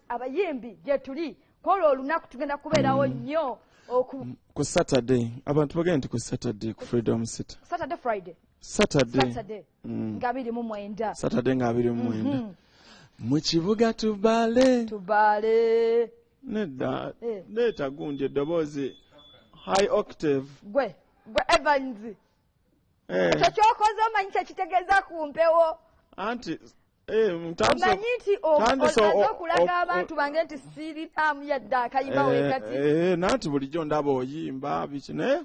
abayimbi gye tuli kola olunaku tugenda kubeerawo nnyo ku Saturday abantu bagenda nti ku Saturday ku Freedom City Saturday nga 29 Saturday nga 29 mu kibuga tubaale nedda leeta gundi eddoboozi high octave gwe Evans ekyo kyokoze omanyi kyekitegeeza ku mpewo anti omanyi nti olaze okulaga abantu bange nti siirinamu yadde akayimba wekati nanti bulijjo ndaba oyimba biki naye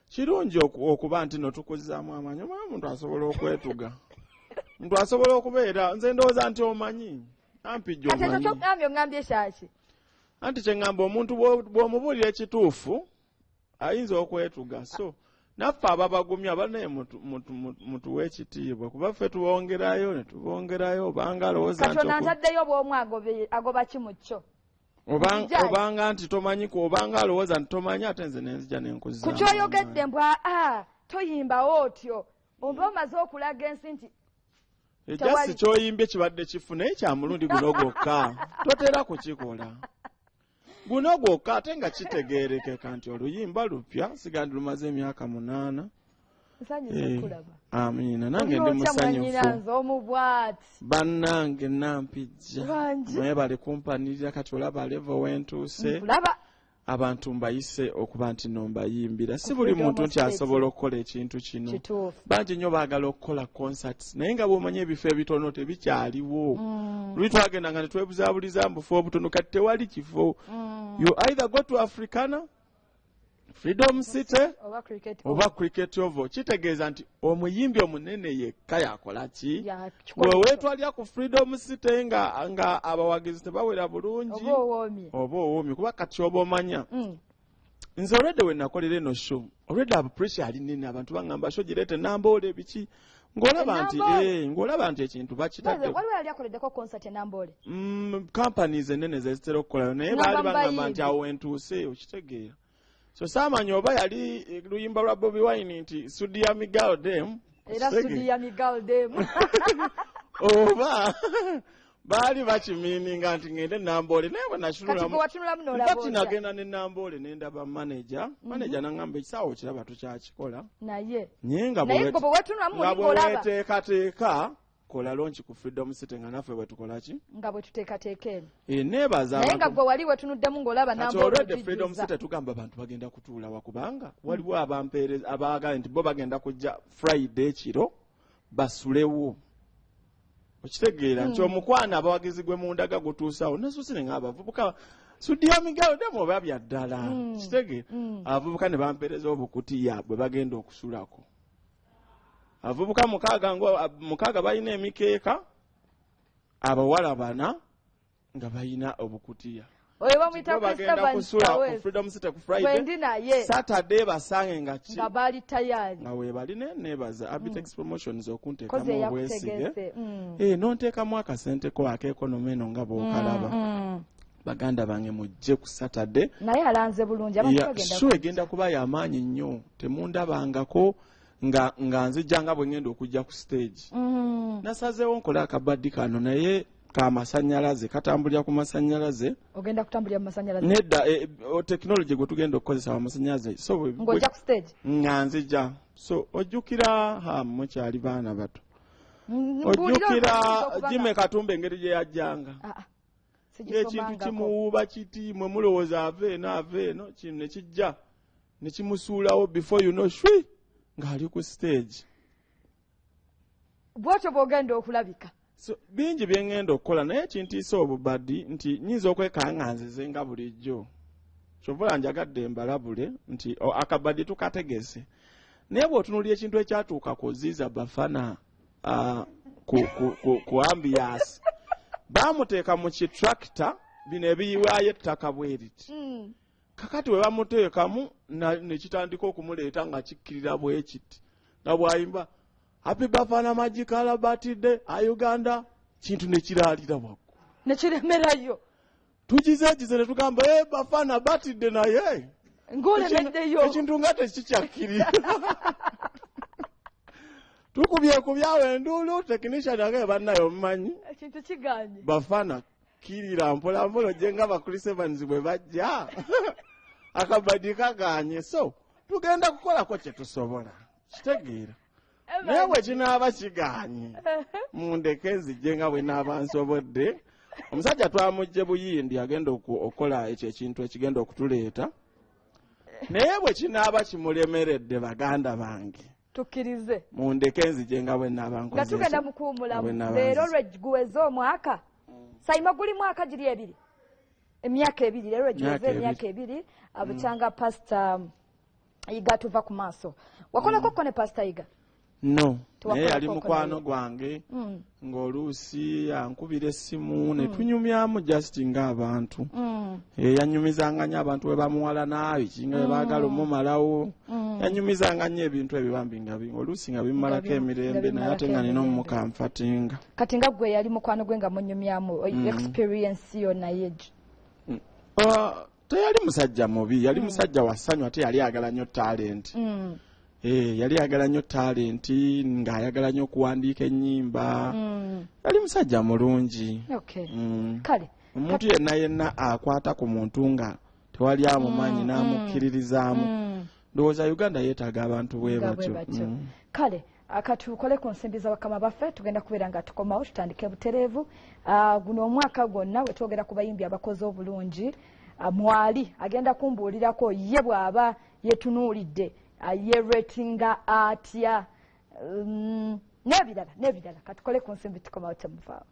kirungi okuba nti notukuzaamu amanyi omanye omuntu asobola okwetuga omuntu asobola okubeera nze ndowooza nti omanyi ampijja omanyi ate ekyo kyogambye ogambye kyaki anti kyeŋŋamba omuntu bw'omubuulira ekituufu ayinza okwetuga so naffe ababagumya abanaye mutuwe ekitiibwa kuba ffe tubongerayo ne tubongerayo obanga alowooza nti Katonda ntaddeyo bw'omu agoba ki mu kyo obanga nti tomanyiku obanga alowooza nti tomanyi ate nze nenzija nenkuzaamu ku kyoyogedde mbwa toyimbawo otyo oba omaze okulaga ensi nti ejasi kyoyimbye kibadde kifu naye kya mulundi guno gwokka totera kukikola guno gwokka ate nga kitegeerekeka nti oluyimba lupya siga ndi lumaze emyaka 8 amiina nange ndi musanyufu bannange nampijja naye bali kumpanirira kati olaba levo wentuuse abantu mbayise okuba nti nombayimbira si buli muntu nti asobola okukola ekintu kino bangi nnyo baagala okukola concerts naye nga bw'omanya ebifo ebitono tebikyaliwo luli twagenda nga netwebuzabuliza mu bufo obutono kati tewali kifo you either go to Africana Freedom City oba Cricket Oval kitegeeza nti omuyimbi omunene yekka yakola ki weweetwalya ku Freedom City nga abawagizi tebawera bulungi oba owoomye kuba kati oba omanya nze olwedde we nakolera eno show olwedde abo pressure ali nene abantu baŋŋamba show gireete Namboole biki ng'olaba nti ekintu bakitadde companies ennene zezitera okukolayo naye baali baŋŋamba nti awo wentuuse okitegeera so saamanya oba yali luyimba lwa Bobi Wine nti Sudia Miguel Dem oba baali bakimiininga nti ngende Namboole naye bwe nasululamu nagenda ne Namboole ne ndaba manager n'aŋŋamba ekisaawa okiraba tukyakikola naye nga bweweteekateeka kola lonchi ku Freedom City nga naffe bwe tukola ki nga bwe tuteekateeka eno neebaza naye nga gwe wali wetunuddemu ng'olaba Namboole Freedom City tugamba abantu bagenda kutuula wakubanga waliwo abampeereza abaagala nti bo bagenda kujja Friday kiro basulewo okitegeera nti omukwana abawagizi gwe mundaga gutuusawo nasuuse ne ng'abavubuka Sudia Miguel Dem oba byaddala kitegeera abavubuka ne bampeereza obukutiya bwe bagenda okusulako avubuka mukaaga balina emikeeka abawala 4 nga balina obukutiya bagenda kusula ku Freedom City ku Friday Saturday basange nga baali tayari nga weebali neebaza Abitex Promotions okunteekamu obwesige nonteekamu akasenteko ak'ekonomi eno nga bw'okalaba baganda bange mujje ku Saturday naye alanze bulungi abantu egenda kuba y'amaanyi nnyo temundabangako nga nzijja nga bwe ngenda okujja ku stage nasazeewo nkola akabaddi kano naye kamasannyalaze katambulira ku masannyalaze ogenda kutambulira mu masannyalaze nedda technology gwe tugenda okukozesa amasannyalaze so ng'ojja ku stage nga nzijja so ojjukira mukyali baana bato ojjukira Jimmy Katumba engeri gye yajjanga ekintu kimuwuuba kiti mwe mulowooza ave eno kino ne kijja ne kimusuulawo before you know shwi ng'ali ku stage bw'otyo bw'ogenda okulabika so bingi bye ŋŋenda okukola naye kintiisa obubaddi nti nnyinza okwekaŋŋanzize nga bulijjo kyova njagadde mbalabule nti akabaddi tukategese naye bw'otunuulira ekintu ekyatuuka ku Ziza Bafana ku ambiance baamuteeka mu kitractor bino ebiyiwaayo ettaka bwe riti kakati we bamuteekamu nekitandika okumuleeta nga kikkirira bwe kiti nga bw'ayimba Happy Bafana Magical Birthday Uganda kintu ne kiraalira waggulu ne kiremerayo tugizeegize ne tugamba Bafana Birthday naye ng'olemeddeyo ekintu nga tekikyakkirira tukubye kubyawo enduulu technician age bannayo omumanyi ekintu kiganye Bafana kukkirira mpola mpola jenga bakulise banzi bwe bajja akabadi kaganye so tugenda kukolako kye tusobola kitegeera naye bwe kinaaba kiganye mundeke nzijje nga bwe naaba nsobodde omusajja twamugje buyindi agenda okukola ekyo ekintu ekigenda okutuleeta naye bwe kinaaba kimulemeredde baganda bange tukkirize mundeke nzije nga bwe naaba nkoze nga tugenda mukuumulamu leero lwe guweze omwaka sayima guli mwaka giri ebiri emyaka ebiri leero lwe guweze emyaka ebiri abukyanga pasita Iga tuva ku maaso wakolako ko ne pasita Iga no naye yali mukwano gwange ng'oluusi yankubira essimu ne tunyumyamu just ng'abantu yanyumizanga nnyo abantu bwe bamuwala naabi kinga bwe baagala omumalawo yanyumizanga nnyo ebintu ebyo bambi nga oluusi nga bimumalako emirembe naye ate nga nina omukamfatinga kati nga gwe yali mukwano gwe nga munyumyamu experience yo naye teyali musajja mubi yali musajja wa ssanyu ate yali ayagala nnyo talent yali ayagala nnyo talenti ng'ayagala nnyo okuwandiika ennyimba yali musajja mulungi kale omuntu yenna akwata ku muntu nga tewali amumanyi n'amukkiririzaamu ndowooza Uganda yeetaaga abantu bwe batyo kale akatukole ku nsimbi za bakama baffe tugenda kubeera nga tukomawo tutandike butereevu guno omwaka gwonna we twogera ku bayimbi abakoze obulungi mwali agenda kumbuulirako ye bw'aba yetunuulidde yeretinga atya n'ebirala katukole ku nsimbi tukomawo temuvaawo